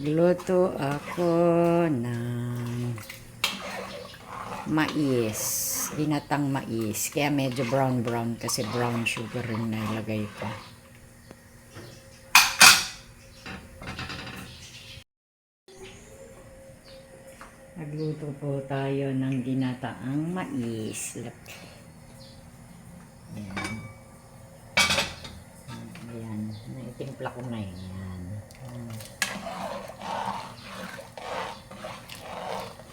Magluto ako ng mais, ginatang mais. Kaya medyo brown kasi brown sugar rin nilagay ko. Nagluto po tayo ng ginataang mais. Look. Ayan. Ayan. Naitimpla ko na yun. Ayan.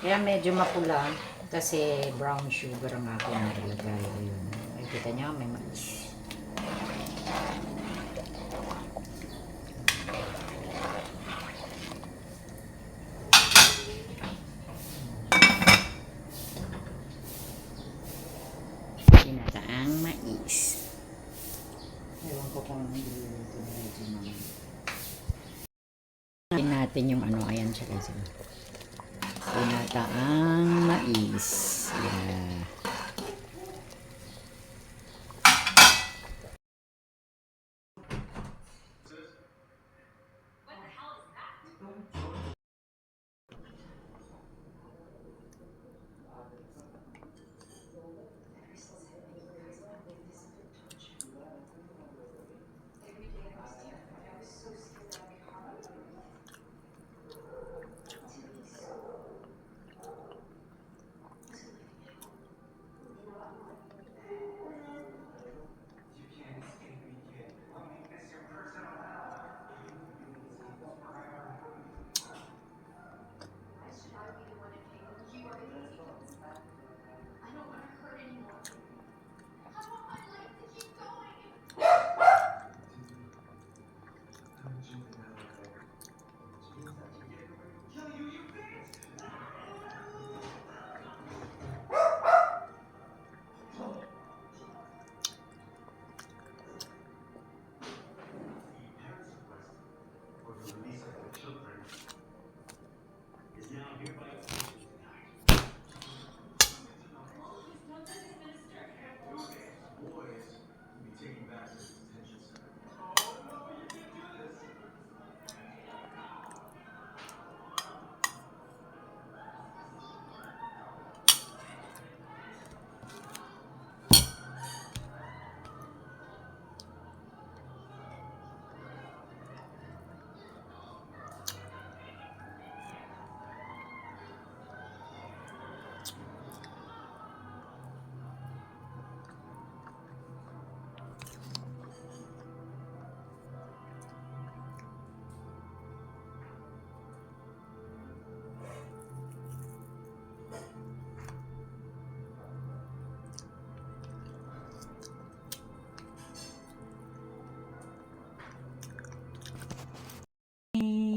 Kaya medyo mapula kasi brown sugar ang aking nilagay. Ayun. Nakikita nyo, may mais. Ginataang mais. Ewan ko kung niluluto na ito naman. Natin yung ano, ayan siya guys. Ginataang mais. Yeah.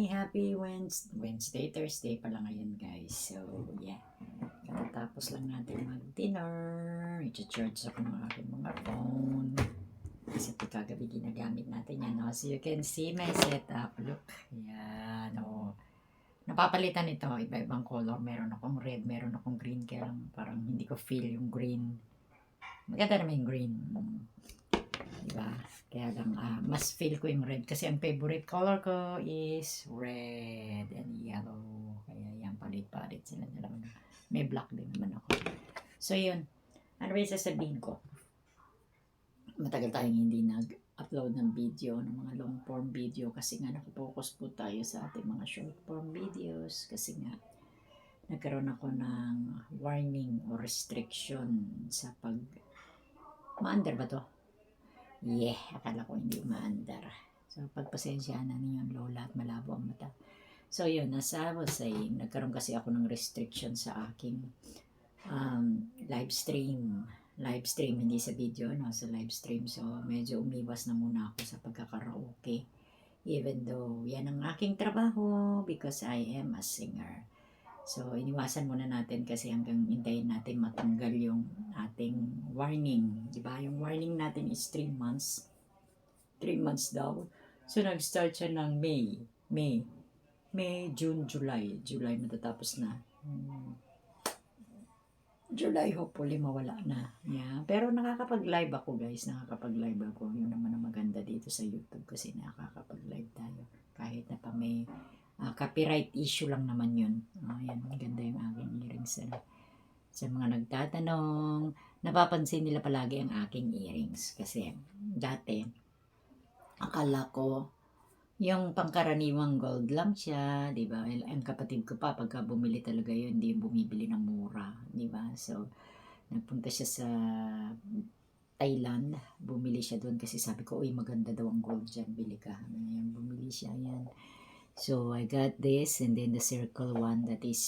Happy Wednesday, Thursday pala ngayon guys. So, yeah. Tapos lang natin mag-dinner. I-charge ako ng aking mga phone. Kasi ito kagabi ginagamit natin yan. No? So, you can see my setup. Look. Yan. Oh. Napapalitan ito. Iba-ibang color. Meron akong red, meron akong green. Kaya lang parang hindi ko feel yung green. Maganda naman yung green. Diba? Kaya lang, mas feel ko yung red kasi ang favorite color ko is red and yellow. Kaya yan, palit-palit sila nila. May black din naman ako. So, yun. Ano ba yung sasabihin ko? Matagal tayong hindi nag-upload ng video, ng mga long form video kasi nga nakafocus po tayo sa ating mga short form videos kasi nga nagkaroon ako ng warning o restriction sa ma-under ba to? Yeah, akala ko hindi maandar. So, pagpasensyahan na ninyo ang lola at malabo ang mata. So, yun, as I was saying, nagkaroon kasi ako ng restriction sa aking live stream. Live stream, hindi sa video, no? Sa live stream. So, medyo umiwas na muna ako sa pagkakaraoke. Even though, yan ang aking trabaho because I am a singer. So, iniwasan muna natin kasi hanggang hintayin natin matanggal yung ating warning. Diba? Yung warning natin is 3 months. 3 months daw. So, nag-start siya ng May, June, July. July matatapos na. July, hopefully mawala na. Yeah. Pero nakakapag-live ako guys. Nakakapag-live ako. Yun naman ang maganda dito sa YouTube kasi nakakapag-live tayo. Kahit na pa may copyright issue lang naman yun. Ayan, maganda yung aking earrings. Sa mga nagtatanong, napapansin nila palagi ang aking earrings. Kasi dati, akala ko yung pangkaraniwang gold lang siya, di ba? Ang kapatid ko pa, pagka bumili talaga yun, hindi yung bumibili ng mura, di ba? So, nagpunta siya sa Thailand, bumili siya doon kasi sabi ko, uy, maganda daw ang gold dyan, bili ka. Ayan, bumili siya, ayan. So, I got this, and then the circle one that is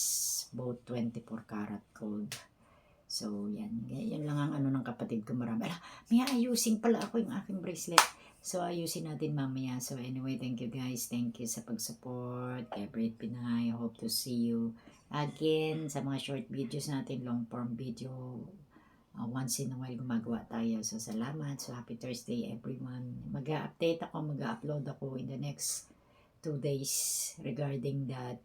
both 24 karat gold. So, yan. Yan lang ang ano ng kapatid ko, marami. May ayusin pala ako yung aking bracelet. So, ayusin natin mamaya. So, anyway, thank you guys. Thank you sa pag-support. Kay Brave Pinay. Hope to see you again sa mga short videos natin, long form video. Once in a while gumagawa tayo. So, salamat. So, happy Thursday everyone. Mag-update ako, mag-upload ako in the next 2 days regarding that,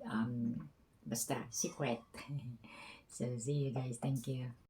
basta, secret. So, see you guys. Thank you.